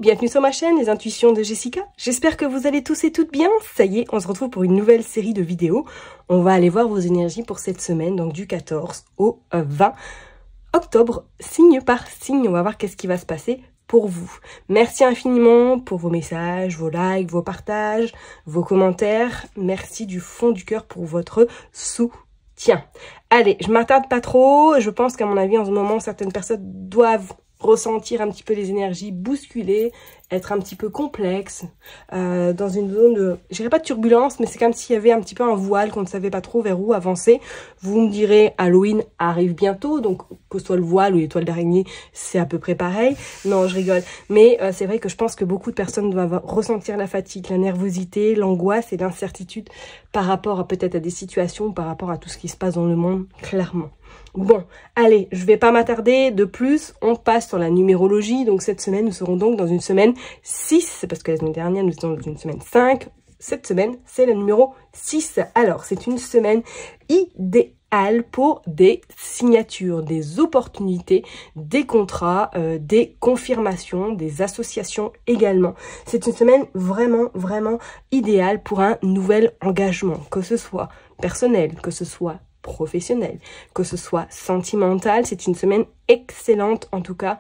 bienvenue sur ma chaîne, les intuitions de Jessica. J'espère que vous allez tous et toutes bien. Ça y est, on se retrouve pour une nouvelle série de vidéos. On va aller voir vos énergies pour cette semaine, donc du 14 au 20 octobre, signe par signe. On va voir qu'est-ce qui va se passer pour vous. Merci infiniment pour vos messages, vos likes, vos partages, vos commentaires. Merci du fond du cœur pour votre soutien. Allez, je m'attarde pas trop. Je pense qu'à mon avis, en ce moment, certaines personnes doivent ressentir un petit peu les énergies bousculées, être un petit peu complexe, dans une zone de, je dirais pas de turbulence, mais c'est comme s'il y avait un petit peu un voile qu'on ne savait pas trop vers où avancer. Vous me direz, Halloween arrive bientôt, donc que ce soit le voile ou l'étoile d'araignée, c'est à peu près pareil. Non, je rigole. Mais c'est vrai que je pense que beaucoup de personnes doivent ressentir la fatigue, la nervosité, l'angoisse et l'incertitude par rapport peut-être à des situations, par rapport à tout ce qui se passe dans le monde, clairement. Bon, allez, je vais pas m'attarder de plus, on passe sur la numérologie. Donc cette semaine, nous serons donc dans une semaine 6, parce que la semaine dernière, nous étions dans une semaine 5. Cette semaine, c'est le numéro 6. Alors, c'est une semaine idéale pour des signatures, des opportunités, des contrats, des confirmations, des associations également. C'est une semaine vraiment, vraiment idéale pour un nouvel engagement, que ce soit personnel, que ce soit professionnel, que ce soit sentimental. C'est une semaine excellente en tout cas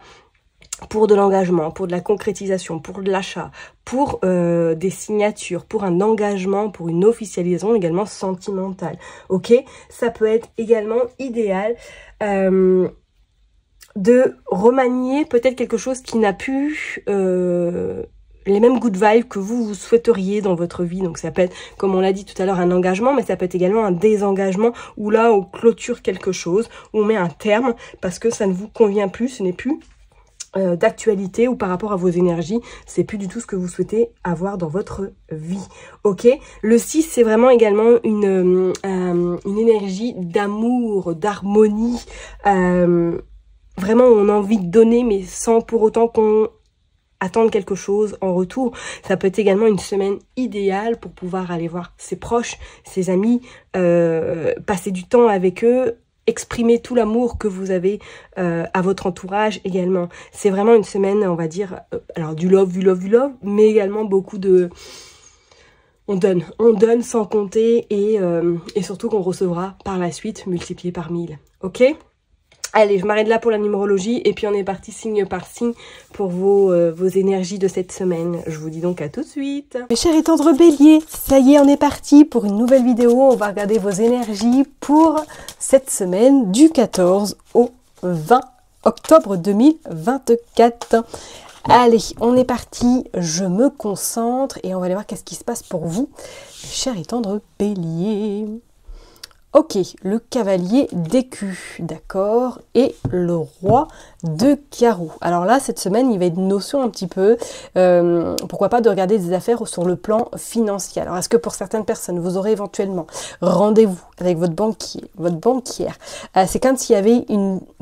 pour de l'engagement, pour de la concrétisation, pour de l'achat, pour des signatures, pour un engagement, pour une officialisation également sentimentale. Ok, ça peut être également idéal de remanier peut-être quelque chose qui n'a plus les mêmes good vibes que vous souhaiteriez dans votre vie. Donc ça peut être, comme on l'a dit tout à l'heure, un engagement, mais ça peut être également un désengagement où là on clôture quelque chose, où on met un terme parce que ça ne vous convient plus, ce n'est plus d'actualité, ou par rapport à vos énergies, c'est plus du tout ce que vous souhaitez avoir dans votre vie. Ok, le 6, c'est vraiment également une énergie d'amour, d'harmonie, vraiment on a envie de donner mais sans pour autant qu'on attendre quelque chose en retour. Ça peut être également une semaine idéale pour pouvoir aller voir ses proches, ses amis, passer du temps avec eux, exprimer tout l'amour que vous avez à votre entourage également. C'est vraiment une semaine, on va dire, alors du love, mais également beaucoup de... On donne sans compter et surtout qu'on recevra par la suite multiplié par 1000. Ok ? Allez, je m'arrête là pour la numérologie et puis on est parti signe par signe pour vos énergies de cette semaine. Je vous dis donc à tout de suite. Mes chers et tendres béliers, ça y est, on est parti pour une nouvelle vidéo. On va regarder vos énergies pour cette semaine du 14 au 20 octobre 2024. Allez, on est parti, je me concentre et on va aller voir qu'est-ce qui se passe pour vous, mes chers et tendres béliers. Ok, le cavalier d'écu, d'accord, et le roi de carreau. Alors là, cette semaine, il va y avoir une notion un petit peu, pourquoi pas de regarder des affaires sur le plan financier. Alors, est-ce que pour certaines personnes, vous aurez éventuellement rendez-vous avec votre banquier, votre banquière? C'est comme s'il y avait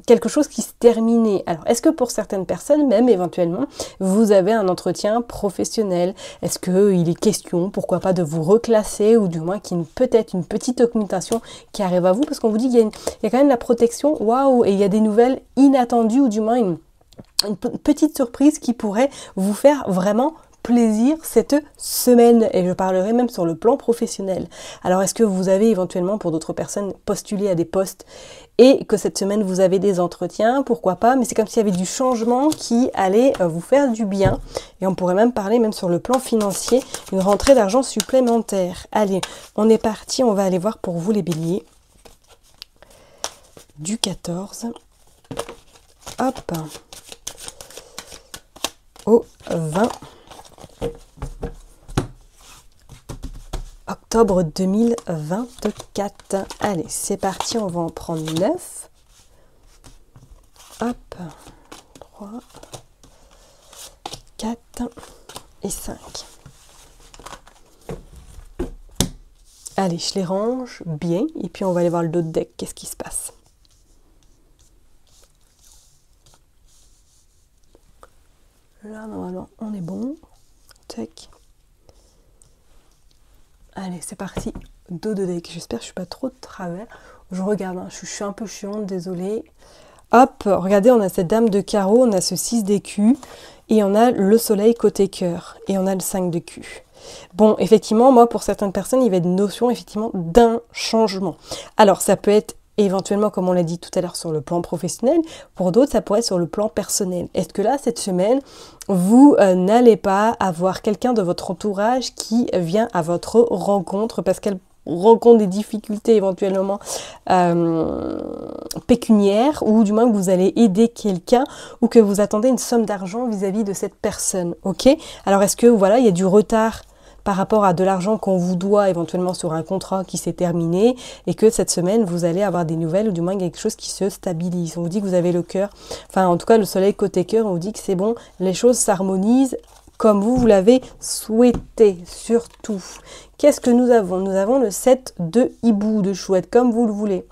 quelque chose qui se terminait. Alors, est-ce que pour certaines personnes, même éventuellement, vous avez un entretien professionnel? Est-ce qu'il est question, pourquoi pas, de vous reclasser, ou du moins qu'il y ait peut-être une petite augmentation qui arrive à vous, parce qu'on vous dit qu'il y a quand même la protection, waouh, et il y a des nouvelles inattendues, ou du moins une petite surprise qui pourrait vous faire vraiment plaisir cette semaine, et je parlerai même sur le plan professionnel. Alors est-ce que vous avez éventuellement pour d'autres personnes postulé à des postes et que cette semaine vous avez des entretiens, pourquoi pas, mais c'est comme s'il y avait du changement qui allait vous faire du bien, et on pourrait même parler même sur le plan financier, une rentrée d'argent supplémentaire. Allez, on est parti, on va aller voir pour vous les béliers du 14 hop au 20 octobre 2024. Allez, c'est parti, on va en prendre 9. Hop, 3, 4 et 5. Allez, je les range bien et puis on va aller voir le dos de deck, qu'est-ce qui se passe. Là, normalement, on est bon. Tac. Allez, c'est parti. Dos de deck. J'espère que je ne suis pas trop de travers. Je regarde, hein, je suis un peu chiante, désolée. Hop, regardez, on a cette dame de carreau, on a ce 6 d'écus, et on a le soleil côté cœur, et on a le 5 de cul. Bon, effectivement, moi, pour certaines personnes, il va y avoir une notion, effectivement, d'un changement. Alors, ça peut être éventuellement, comme on l'a dit tout à l'heure, sur le plan professionnel. Pour d'autres, ça pourrait être sur le plan personnel. Est-ce que là, cette semaine, vous n'allez pas avoir quelqu'un de votre entourage qui vient à votre rencontre parce qu'elle rencontre des difficultés éventuellement pécuniaires, ou du moins que vous allez aider quelqu'un, ou que vous attendez une somme d'argent vis-à-vis de cette personne, ok? Alors est-ce que voilà, il y a du retard par rapport à de l'argent qu'on vous doit éventuellement sur un contrat qui s'est terminé, et que cette semaine vous allez avoir des nouvelles, ou du moins quelque chose qui se stabilise. On vous dit que vous avez le cœur, enfin en tout cas le soleil côté cœur, on vous dit que c'est bon, les choses s'harmonisent comme vous l'avez souhaité, surtout. Qu'est-ce que nous avons? Nous avons le 7 de hibou, de chouette, comme vous le voulez.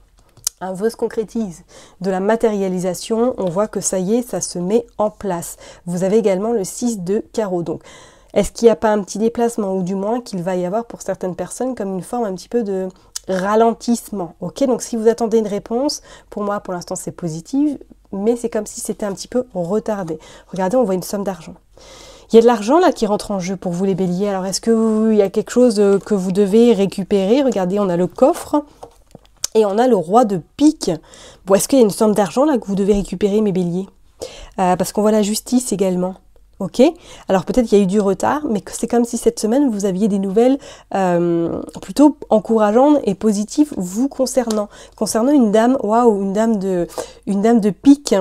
Un vœu se concrétise. De la matérialisation, on voit que ça y est, ça se met en place. Vous avez également le 6 de carreau. Donc, est-ce qu'il n'y a pas un petit déplacement, ou du moins qu'il va y avoir pour certaines personnes comme une forme un petit peu de ralentissement, ok? Donc, si vous attendez une réponse, pour moi, pour l'instant, c'est positif, mais c'est comme si c'était un petit peu retardé. Regardez, on voit une somme d'argent. Il y a de l'argent là qui rentre en jeu pour vous les béliers. Alors est-ce qu'il y a quelque chose que vous devez récupérer? Regardez, on a le coffre et on a le roi de pique. Bon, est-ce qu'il y a une somme d'argent là que vous devez récupérer, mes béliers? Parce qu'on voit la justice également. Ok? Alors peut-être qu'il y a eu du retard, mais que c'est comme si cette semaine vous aviez des nouvelles plutôt encourageantes et positives vous concernant. Concernant une dame, waouh, une dame de pique.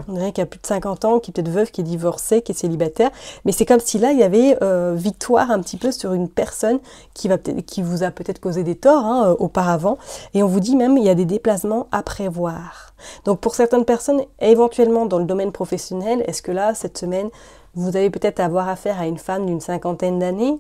On dirait qu'il y a plus de 50 ans, qui est peut-être veuve, qui est divorcée, qui est célibataire. Mais c'est comme si là, il y avait victoire un petit peu sur une personne qui vous a peut-être causé des torts auparavant. Et on vous dit même, il y a des déplacements à prévoir. Donc pour certaines personnes, éventuellement dans le domaine professionnel, est-ce que là, cette semaine, vous allez peut-être avoir affaire à une femme d'une cinquantaine d'années,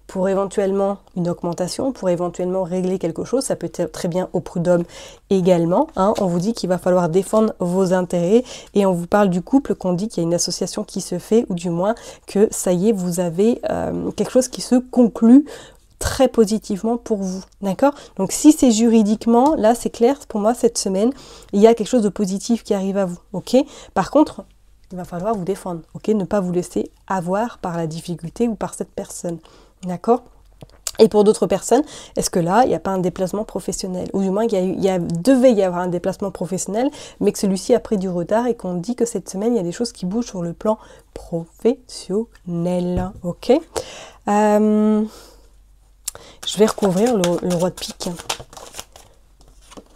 pour éventuellement une augmentation, pour éventuellement régler quelque chose. Ça peut être très bien au prud'homme également. On vous dit qu'il va falloir défendre vos intérêts, et on vous parle du couple, qu'on dit qu'il y a une association qui se fait, ou du moins que ça y est, vous avez quelque chose qui se conclut très positivement pour vous, d'accord? Donc si c'est juridiquement, là c'est clair, pour moi cette semaine, il y a quelque chose de positif qui arrive à vous, ok? Par contre, il va falloir vous défendre, ok? Ne pas vous laisser avoir par la difficulté ou par cette personne. D'accord? Et pour d'autres personnes, est-ce que là, il n'y a pas un déplacement professionnel? Ou du moins, devait y avoir un déplacement professionnel, mais que celui-ci a pris du retard, et qu'on dit que cette semaine, il y a des choses qui bougent sur le plan professionnel. Ok? Je vais recouvrir le roi de pique.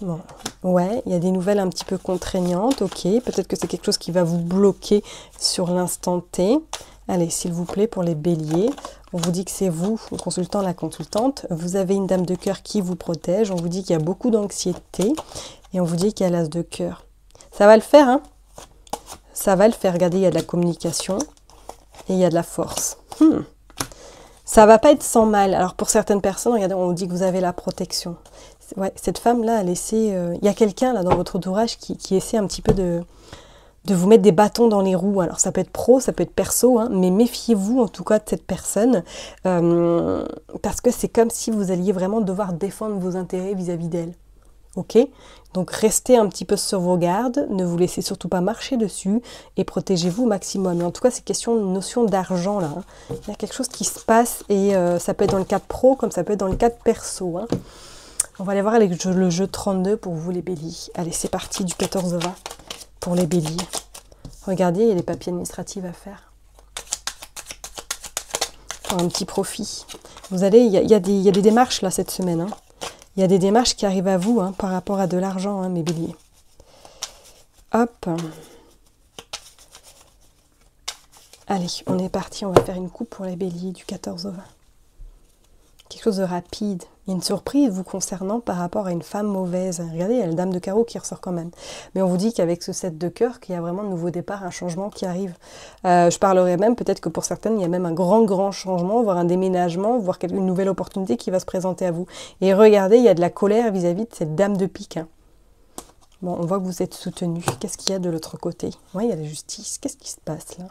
Bon, ouais, il y a des nouvelles un petit peu contraignantes, ok. Peut-être que c'est quelque chose qui va vous bloquer sur l'instant T. Allez, s'il vous plaît, pour les béliers, on vous dit que c'est vous, le consultant, la consultante. Vous avez une dame de cœur qui vous protège. On vous dit qu'il y a beaucoup d'anxiété. Et on vous dit qu'il y a l'as de cœur. Ça va le faire, hein? Ça va le faire. Regardez, il y a de la communication et il y a de la force. Ça va pas être sans mal. Alors, pour certaines personnes, regardez, on vous dit que vous avez la protection. Ouais, cette femme-là a laissé... il y a quelqu'un là dans votre entourage qui essaie un petit peu de vous mettre des bâtons dans les roues. Alors ça peut être pro, ça peut être perso, mais méfiez-vous en tout cas de cette personne, parce que c'est comme si vous alliez vraiment devoir défendre vos intérêts vis-à-vis d'elle. Ok? Donc restez un petit peu sur vos gardes, ne vous laissez surtout pas marcher dessus, et protégez-vous au maximum. Mais en tout cas, c'est question de notion d'argent là. Il y a quelque chose qui se passe, et ça peut être dans le cadre pro comme ça peut être dans le cadre perso. On va aller voir avec le jeu 32 pour vous les béliers. Allez, c'est parti, du 14 au 20. Pour les béliers. Regardez, il y a des papiers administratifs à faire. Pour un petit profit. Vous allez, il y a des démarches là cette semaine. Il y a des démarches qui arrivent à vous par rapport à de l'argent, mes béliers. Hop. Allez, on est parti, on va faire une coupe pour les béliers du 14 au 20. Quelque chose de rapide. Il y a une surprise vous concernant par rapport à une femme mauvaise. Regardez, il y a la dame de carreau qui ressort quand même. Mais on vous dit qu'avec ce 7 de cœur, qu'il y a vraiment un nouveau départ, un changement qui arrive. Je parlerai même, peut-être que pour certaines, il y a même un grand changement, voire un déménagement, voire une nouvelle opportunité qui va se présenter à vous. Et regardez, il y a de la colère vis-à-vis de cette dame de pique. Bon, on voit que vous êtes soutenu. Qu'est-ce qu'il y a de l'autre côté? Oui, il y a la justice. Qu'est-ce qui se passe là?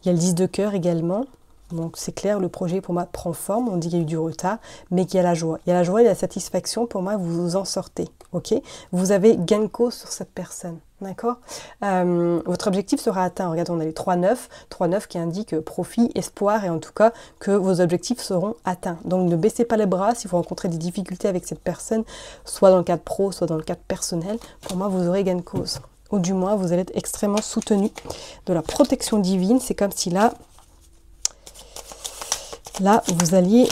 Il y a le 10 de cœur également. Donc c'est clair, le projet pour moi prend forme, on dit qu'il y a eu du retard, mais qu'il y a la joie. Il y a la joie et la satisfaction, pour moi vous vous en sortez, ok? Vous avez gain de cause sur cette personne, d'accord? Votre objectif sera atteint. Regardez, on a les 3-9 qui indiquent profit, espoir, et en tout cas que vos objectifs seront atteints. Donc ne baissez pas les bras si vous rencontrez des difficultés avec cette personne, soit dans le cadre pro, soit dans le cadre personnel. Pour moi, vous aurez gain de cause. Ou du moins, vous allez être extrêmement soutenu de la protection divine. C'est comme si là, vous alliez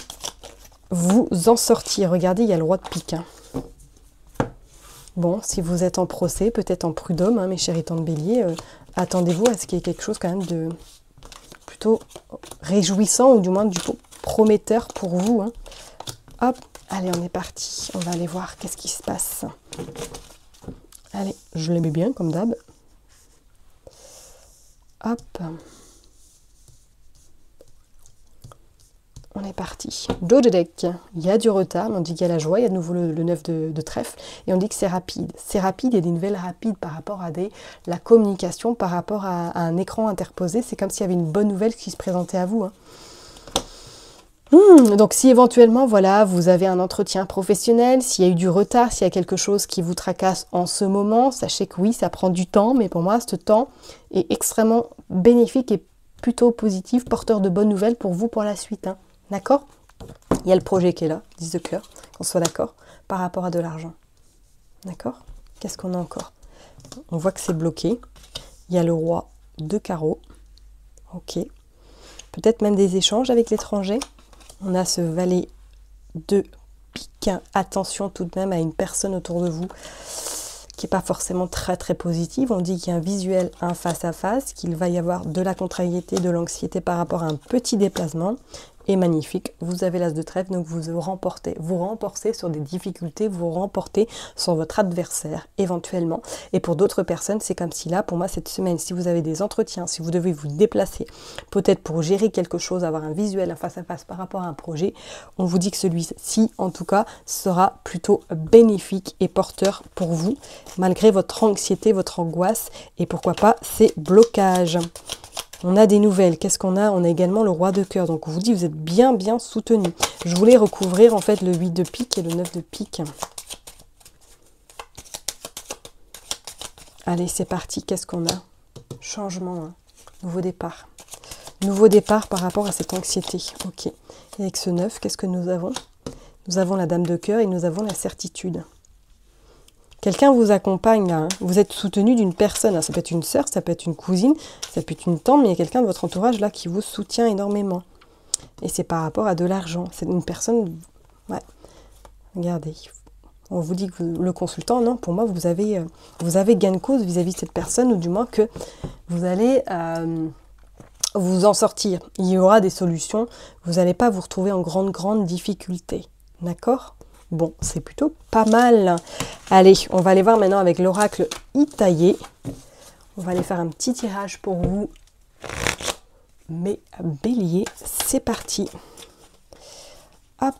vous en sortir. Regardez, il y a le roi de pique. Hein. Bon, si vous êtes en procès, peut-être en prud'homme, hein, mes chéris tantes bélier, attendez-vous à ce qu'il y ait quelque chose quand même de plutôt réjouissant, ou du moins du prometteur pour vous. Hein. Hop, allez, on est parti. On va aller voir qu'est-ce qui se passe. Allez, je les mets bien, comme d'hab. Hop. On est parti. Dos de deck, il y a du retard, mais on dit qu'il y a la joie, il y a de nouveau le 9 de trèfle, et on dit que c'est rapide. C'est rapide, il y a des nouvelles rapides par rapport à la communication, par rapport à un écran interposé. C'est comme s'il y avait une bonne nouvelle qui se présentait à vous. Hein. Donc si éventuellement, voilà, vous avez un entretien professionnel, s'il y a eu du retard, s'il y a quelque chose qui vous tracasse en ce moment, sachez que oui, ça prend du temps, mais pour moi, ce temps est extrêmement bénéfique et plutôt positif, porteur de bonnes nouvelles pour vous pour la suite. Hein. D'accord? Il y a le projet qui est là, 10 de cœur, qu'on soit d'accord, par rapport à de l'argent. D'accord? Qu'est-ce qu'on a encore? On voit que c'est bloqué. Il y a le roi de carreau. Ok. Peut-être même des échanges avec l'étranger. On a ce valet de pique. Attention tout de même à une personne autour de vous qui n'est pas forcément très très positive. On dit qu'il y a un visuel, un face à face, qu'il va y avoir de la contrariété, de l'anxiété par rapport à un petit déplacement. Et magnifique, vous avez l'as de trèfle, donc vous remportez sur des difficultés, vous remportez sur votre adversaire éventuellement. Et pour d'autres personnes, c'est comme si là, pour moi, cette semaine, si vous avez des entretiens, si vous devez vous déplacer, peut-être pour gérer quelque chose, avoir un visuel, un face-à-face par rapport à un projet, on vous dit que celui-ci, en tout cas, sera plutôt bénéfique et porteur pour vous, malgré votre anxiété, votre angoisse, et pourquoi pas ces blocages. On a des nouvelles. Qu'est-ce qu'on a? On a également le roi de cœur. Donc on vous dit vous êtes bien soutenu. Je voulais recouvrir en fait le 8 de pique et le 9 de pique. Allez, c'est parti. Qu'est-ce qu'on a? Changement. Hein. Nouveau départ. Nouveau départ par rapport à cette anxiété. Ok. Et avec ce 9, qu'est-ce que nous avons? Nous avons la dame de cœur et nous avons la certitude. Quelqu'un vous accompagne là, hein. Vous êtes soutenu d'une personne, ça peut être une sœur, ça peut être une cousine, ça peut être une tante, mais il y a quelqu'un de votre entourage là qui vous soutient énormément. Et c'est par rapport à de l'argent, c'est une personne, ouais, regardez, on vous dit que le consultant, non, pour moi vous avez gain de cause vis-à-vis de cette personne, ou du moins que vous allez vous en sortir. Il y aura des solutions, vous n'allez pas vous retrouver en grande difficulté, d'accord ? Bon, c'est plutôt pas mal. Allez, on va aller voir maintenant avec l'oracle Itaillé. On va aller faire un petit tirage pour vous. Mes béliers, c'est parti. Hop.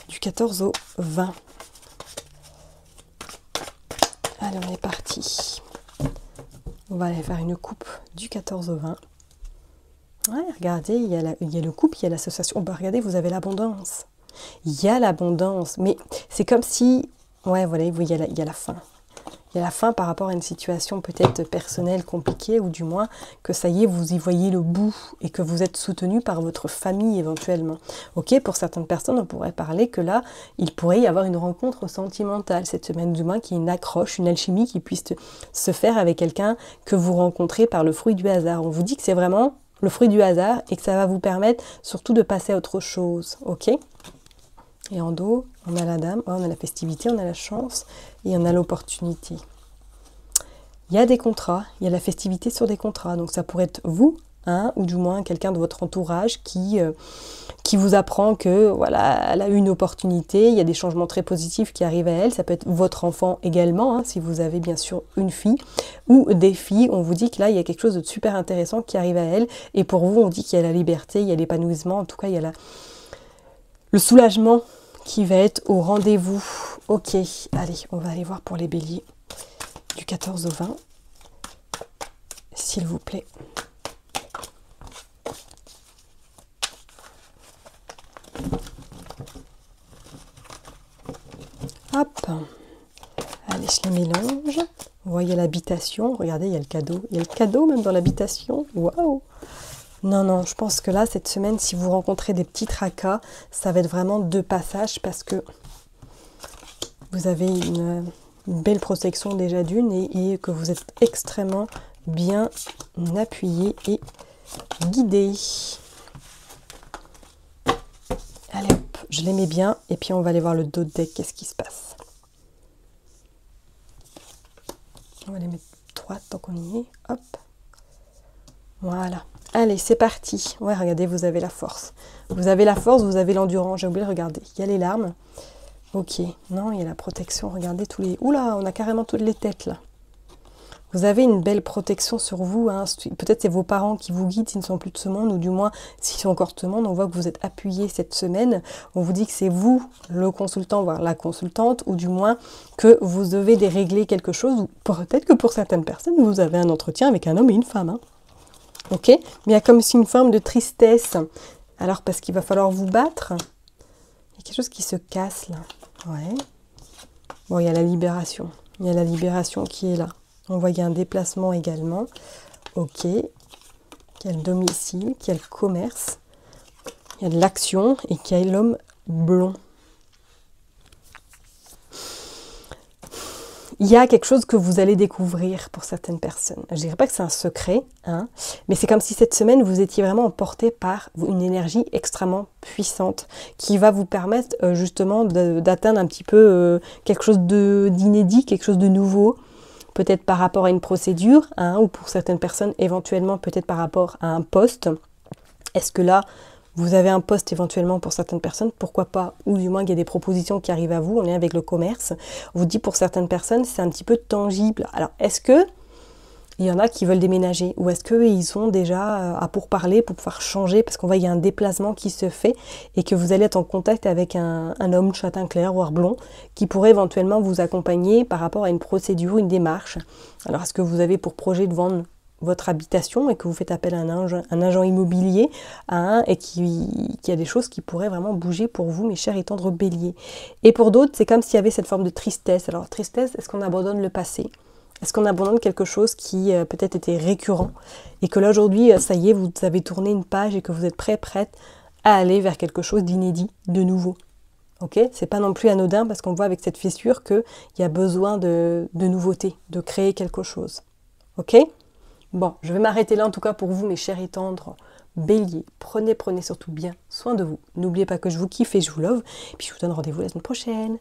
Du 14 au 20. Allez, on est parti. On va aller faire une coupe du 14 au 20. Ouais, regardez, il y a le couple, il y a l'association. Oh, bah, regardez, vous avez l'abondance. Il y a l'abondance, mais c'est comme si, ouais, voilà, il y a la fin. Il y a la fin par rapport à une situation peut-être personnelle compliquée, ou du moins que ça y est, vous y voyez le bout et que vous êtes soutenu par votre famille éventuellement. Ok, pour certaines personnes, on pourrait parler que là, il pourrait y avoir une rencontre sentimentale cette semaine, du moins qu'il y ait une accroche, une alchimie qui puisse se faire avec quelqu'un que vous rencontrez par le fruit du hasard. On vous dit que c'est vraiment le fruit du hasard et que ça va vous permettre surtout de passer à autre chose, ok ? Et en dos, on a la dame, on a la festivité, on a la chance et on a l'opportunité. Il y a des contrats, il y a la festivité sur des contrats. Donc ça pourrait être vous, hein, ou du moins quelqu'un de votre entourage qui vous apprend que voilà, elle a eu une opportunité, il y a des changements très positifs qui arrivent à elle. Ça peut être votre enfant également, hein, si vous avez bien sûr une fille, ou des filles. On vous dit que là, il y a quelque chose de super intéressant qui arrive à elle. Et pour vous, on dit qu'il y a la liberté, il y a l'épanouissement, en tout cas, il y a le soulagement qui va être au rendez-vous. Ok, allez, on va aller voir pour les béliers. Du 14 au 20. S'il vous plaît. Allez, je les mélange. Vous voyez l'habitation. Regardez, il y a le cadeau. Il y a le cadeau même dans l'habitation. Waouh! Non, non, je pense que là, cette semaine, si vous rencontrez des petits tracas, ça va être vraiment de passage parce que vous avez une belle protection déjà d'une et que vous êtes extrêmement bien appuyé et guidé. Allez hop, je les mets bien et puis on va aller voir le dos de deck, qu'est-ce qui se passe. On va les mettre 3 tant qu'on y est, hop. Voilà, allez c'est parti. Ouais, regardez, vous avez la force. Vous avez la force, vous avez l'endurance, j'ai oublié de regarder. Il y a les larmes. Ok, non, il y a la protection, regardez tous les... Oula, on a carrément toutes les têtes là. Vous avez une belle protection sur vous, hein. Peut-être c'est vos parents qui vous guident s'ils ne sont plus de ce monde, ou du moins s'ils sont encore de ce monde, on voit que vous êtes appuyé cette semaine. On vous dit que c'est vous, le consultant, voire la consultante, ou du moins que vous devez dérégler quelque chose, ou peut-être que pour certaines personnes, vous avez un entretien avec un homme et une femme. Hein. Ok, mais il y a comme si une forme de tristesse. Alors parce qu'il va falloir vous battre. Il y a quelque chose qui se casse là. Ouais. Bon, il y a la libération. Il y a la libération qui est là. On voit qu'il y a un déplacement également. Ok. Il y a le domicile, qu'il y a le commerce. Il y a de l'action et qu'il y a l'homme blond. Il y a quelque chose que vous allez découvrir pour certaines personnes. Je ne dirais pas que c'est un secret, hein, mais c'est comme si cette semaine, vous étiez vraiment emporté par une énergie extrêmement puissante qui va vous permettre justement d'atteindre un petit peu quelque chose d'inédit, quelque chose de nouveau, peut-être par rapport à une procédure, hein, ou pour certaines personnes, éventuellement peut-être par rapport à un poste. Est-ce que là, vous avez un poste éventuellement pour certaines personnes, pourquoi pas, ou du moins il y a des propositions qui arrivent à vous, on est avec le commerce. On vous dit pour certaines personnes, c'est un petit peu tangible. Alors, est-ce que il y en a qui veulent déménager, ou est-ce qu'ils sont déjà à pourparler pour pouvoir changer, parce qu'on voit qu'il y a un déplacement qui se fait, et que vous allez être en contact avec un homme châtain clair, voire blond, qui pourrait éventuellement vous accompagner par rapport à une procédure, une démarche. Alors, est-ce que vous avez pour projet de vendre votre habitation et que vous faites appel à un agent immobilier et qui a des choses qui pourraient vraiment bouger pour vous, mes chers et tendres béliers. Et pour d'autres, c'est comme s'il y avait cette forme de tristesse. Alors, tristesse, est-ce qu'on abandonne le passé? Est-ce qu'on abandonne quelque chose qui peut-être était récurrent et que là, aujourd'hui, ça y est, vous avez tourné une page et que vous êtes prête à aller vers quelque chose d'inédit, de nouveau. Ok, c'est pas non plus anodin parce qu'on voit avec cette fissure qu'il y a besoin de nouveauté, de créer quelque chose. Ok? Bon, je vais m'arrêter là en tout cas pour vous, mes chers et tendres béliers. Prenez surtout bien soin de vous. N'oubliez pas que je vous kiffe et je vous love. Et puis je vous donne rendez-vous la semaine prochaine.